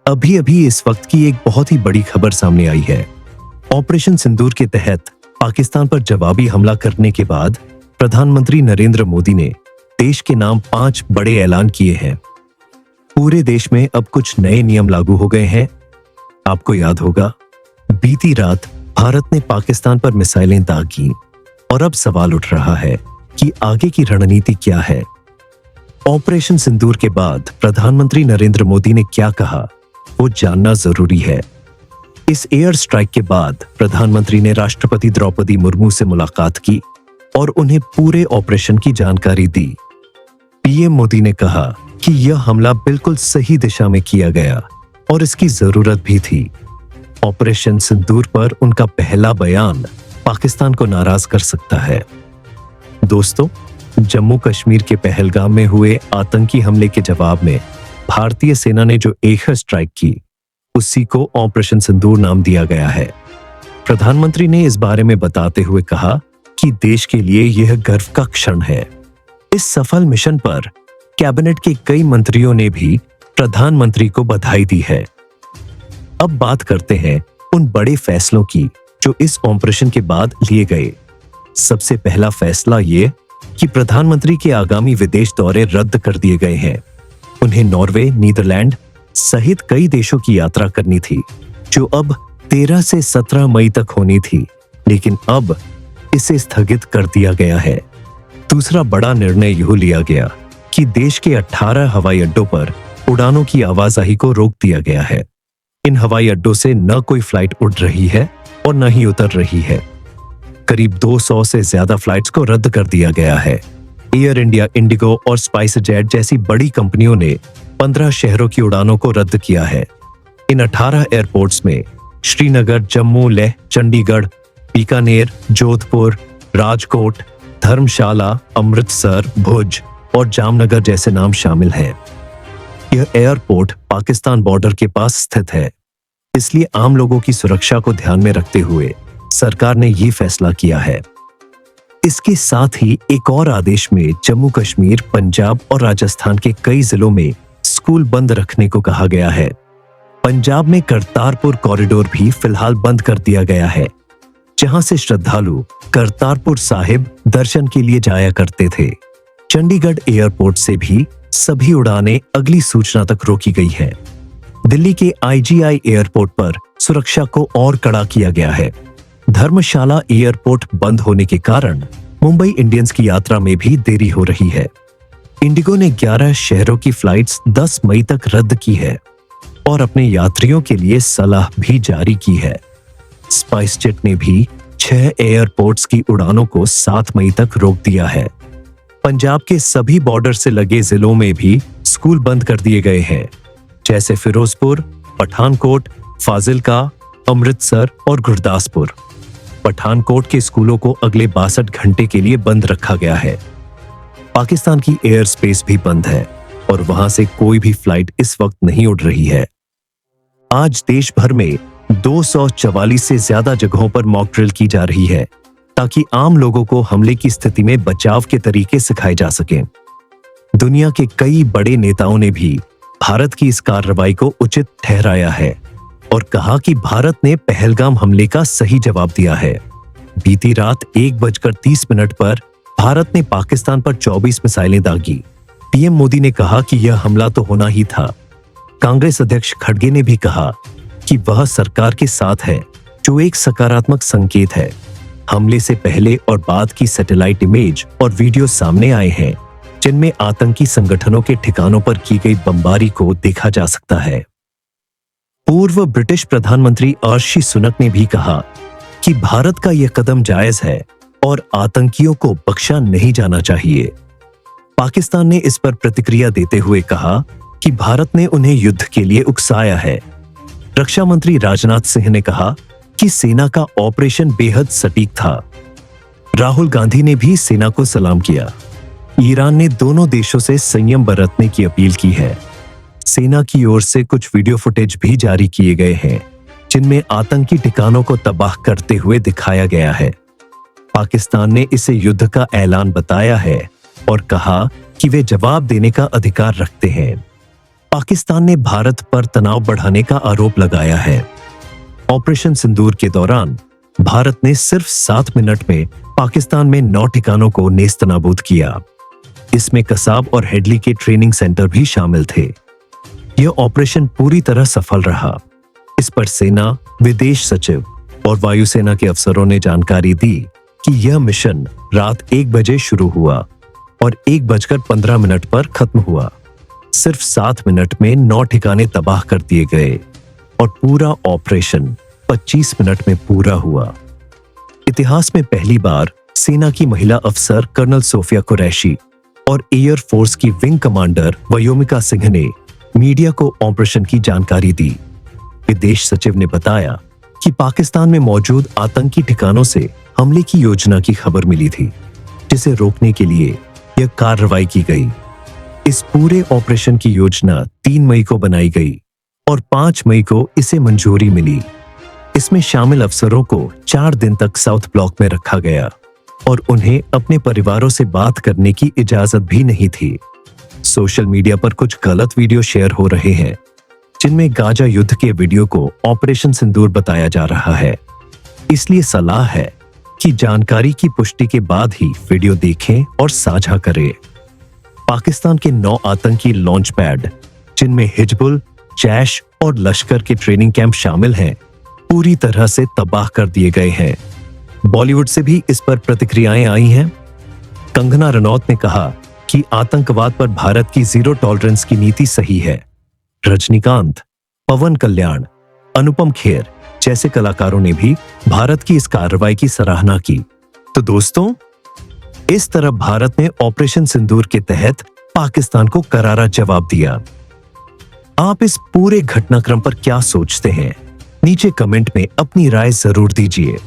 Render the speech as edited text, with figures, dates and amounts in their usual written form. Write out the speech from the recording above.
अभी अभी इस वक्त की एक बहुत ही बड़ी खबर सामने आई है। ऑपरेशन सिंदूर के तहत पाकिस्तान पर जवाबी हमला करने के बाद प्रधानमंत्री नरेंद्र मोदी ने देश के नाम 5 बड़े ऐलान किए हैं। पूरे देश में अब कुछ नए नियम लागू हो गए हैं। आपको याद होगा, बीती रात भारत ने पाकिस्तान पर मिसाइलें दागी और अब सवाल उठ रहा है कि आगे की रणनीति क्या है। ऑपरेशन सिंदूर के बाद प्रधानमंत्री नरेंद्र मोदी ने क्या कहा, वो जानना जरूरी है। इस एयर स्ट्राइक के बाद प्रधानमंत्री ने राष्ट्रपति द्रौपदी मुर्मू से मुलाकात की और उन्हें पूरे ऑपरेशन की जानकारी दी। पीएम मोदी ने कहा कि यह हमला बिल्कुल सही दिशा में किया गया और इसकी जरूरत भी थी। ऑपरेशन सिंदूर पर उनका पहला बयान पाकिस्तान को नाराज कर सकता है। दोस्तों, जम्मू कश्मीर के पहलगाम में हुए आतंकी हमले के जवाब में भारतीय सेना ने जो एयर स्ट्राइक की, उसी को ऑपरेशन सिंदूर नाम दिया गया है। प्रधानमंत्री ने इस बारे में बताते हुए कहा कि देश के लिए यह गर्व का क्षण है। इस सफल मिशन पर कैबिनेट के कई मंत्रियों ने भी प्रधानमंत्री को बधाई दी है। अब बात करते हैं उन बड़े फैसलों की जो इस ऑपरेशन के बाद लिए गए। सबसे पहला फैसला ये कि प्रधानमंत्री के आगामी विदेश दौरे रद्द कर दिए गए हैं। उन्हें नॉर्वे, नीदरलैंड सहित कई देशों की यात्रा करनी थी, जो अब 13 से 17 मई तक होनी थी, लेकिन अब इसे स्थगित कर दिया गया है। दूसरा बड़ा निर्णय यह लिया गया कि देश के 18 हवाई अड्डों पर उड़ानों की आवाजाही को रोक दिया गया है। इन हवाई अड्डों से न कोई फ्लाइट उड़ रही है और न ही उतर रही है। करीब 200 से ज्यादा फ्लाइट्स को रद्द कर दिया गया है। एयर इंडिया, इंडिगो और स्पाइस जेट जैसी बड़ी कंपनियों ने 15 शहरों की उड़ानों को रद्द किया है। इन 18 एयरपोर्ट्स में श्रीनगर, जम्मू, लेह, चंडीगढ़, बीकानेर, जोधपुर, राजकोट, धर्मशाला, अमृतसर, भुज और जामनगर जैसे नाम शामिल हैं। यह एयरपोर्ट पाकिस्तान बॉर्डर के पास स्थित है, इसलिए आम लोगों की सुरक्षा को ध्यान में रखते हुए सरकार ने ये फैसला किया है। इसके साथ ही एक और आदेश में जम्मू कश्मीर, पंजाब और राजस्थान के कई जिलों में स्कूल बंद रखने को कहा गया है। पंजाब में करतारपुर कॉरिडोर भी फिलहाल बंद कर दिया गया है, जहां से श्रद्धालु करतारपुर साहिब दर्शन के लिए जाया करते थे। चंडीगढ़ एयरपोर्ट से भी सभी उड़ानें अगली सूचना तक रोकी गई है। दिल्ली के IGI एयरपोर्ट पर सुरक्षा को और कड़ा किया गया है। धर्मशाला एयरपोर्ट बंद होने के कारण मुंबई इंडियंस की यात्रा में भी देरी हो रही है। इंडिगो ने 11 शहरों की फ्लाइट्स 10 मई तक रद्द की है और अपने यात्रियों के लिए सलाह भी जारी की है। स्पाइस जेट ने भी 6 एयरपोर्ट्स की उड़ानों को 7 मई तक रोक दिया है। पंजाब के सभी बॉर्डर से लगे जिलों में भी स्कूल बंद कर दिए गए हैं, जैसे फिरोजपुर, पठानकोट, फाजिलका, अमृतसर और गुरदासपुर। पठानकोट के स्कूलों को अगले 62 घंटे के लिए बंद रखा गया है। पाकिस्तान की एयर स्पेस भी बंद है और वहां से कोई भी फ्लाइट इस वक्त नहीं उड़ रही है। आज देश भर में 244 से ज्यादा जगहों पर मॉक ड्रिल की जा रही है, ताकि आम लोगों को हमले की स्थिति में बचाव के तरीके सिखाए जा सकें। दुनिया के कई बड़े नेताओं ने भी भारत की इस कार्रवाई को उचित ठहराया है और कहा कि भारत ने पहलगाम हमले का सही जवाब दिया है। बीती रात 1:30 पर भारत ने पाकिस्तान पर 24 मिसाइलें दागी। पीएम मोदी ने कहा कि यह हमला तो होना ही था। कांग्रेस अध्यक्ष खड़गे ने भी कहा कि वह सरकार के साथ है, जो एक सकारात्मक संकेत है। हमले से पहले और बाद की सैटेलाइट इमेज और वीडियो सामने आए हैं, जिनमें आतंकी संगठनों के ठिकानों पर की गई बमबारी को देखा जा सकता है। पूर्व ब्रिटिश प्रधानमंत्री ऋषि सुनक ने भी कहा कि भारत का यह कदम जायज है और आतंकियों को बख्शा नहीं जाना चाहिए। पाकिस्तान ने इस पर प्रतिक्रिया देते हुए कहा कि भारत ने उन्हें युद्ध के लिए उकसाया है। रक्षा मंत्री राजनाथ सिंह ने कहा कि सेना का ऑपरेशन बेहद सटीक था। राहुल गांधी ने भी सेना को सलाम किया। ईरान ने दोनों देशों से संयम बरतने की अपील की है। सेना की ओर से कुछ वीडियो फुटेज भी जारी किए गए हैं, जिनमें आतंकी ठिकानों को तबाह करते हुए दिखाया गया है। पाकिस्तान ने इसे युद्ध का ऐलान बताया है और कहा कि वे जवाब देने का अधिकार रखते हैं। पाकिस्तान ने भारत पर तनाव बढ़ाने का आरोप लगाया है। ऑपरेशन सिंदूर के दौरान भारत ने सिर्फ 7 मिनट में पाकिस्तान में 9 ठिकानों को नेस्तनाबूद किया। इसमें कसाब और हेडली के ट्रेनिंग सेंटर भी शामिल थे। यह ऑपरेशन पूरी तरह सफल रहा। इस पर सेना, विदेश सचिव और वायुसेना के अफसरों ने जानकारी दी कि यह मिशन रात 1 बजे शुरू हुआ और 1:15 पर खत्म हुआ। सिर्फ 7 मिनट में 9 ठिकाने तबाह कर दिए गए और पूरा ऑपरेशन 25 मिनट में पूरा हुआ। इतिहास में पहली बार सेना की महिला अफसर कर्नल सोफिया कुरैशी और एयर फोर्स की विंग कमांडर व्योमिका सिंह ने मीडिया को ऑपरेशन की जानकारी दी। विदेश सचिव ने बताया कि पाकिस्तान में मौजूद आतंकी ठिकानों से हमले की योजना की खबर मिली थी, जिसे रोकने के लिए यह कार्रवाई की गई। इस पूरे ऑपरेशन की योजना 3 मई को बनाई गई और 5 मई को इसे मंजूरी मिली। इसमें शामिल अफसरों को 4 दिन तक साउथ ब्लॉक में रखा गया और उन्हें अपने परिवारों से बात करने की इजाजत भी नहीं थी। सोशल मीडिया पर कुछ गलत वीडियो शेयर हो रहे हैं, जिनमें गाजा युद्ध के वीडियो को ऑपरेशन सिंदूर बताया जा रहा है। इसलिए सलाह है कि जानकारी की पुष्टि के बाद ही वीडियो देखें और साझा करें। पाकिस्तान के 9 आतंकी लॉन्च पैड, जिनमें हिजबुल, जैश और लश्कर के ट्रेनिंग कैंप शामिल हैं, पूरी तरह से तबाह कर दिए गए हैं। बॉलीवुड से भी इस पर प्रतिक्रियाएं आई हैं। कंगना रनौत ने कहा कि आतंकवाद पर भारत की जीरो टॉलरेंस की नीति सही है। रजनीकांत, पवन कल्याण, अनुपम खेर जैसे कलाकारों ने भी भारत की इस कार्रवाई की सराहना की। तो दोस्तों, इस तरह भारत ने ऑपरेशन सिंदूर के तहत पाकिस्तान को करारा जवाब दिया। आप इस पूरे घटनाक्रम पर क्या सोचते हैं? नीचे कमेंट में अपनी राय जरूर दीजिए।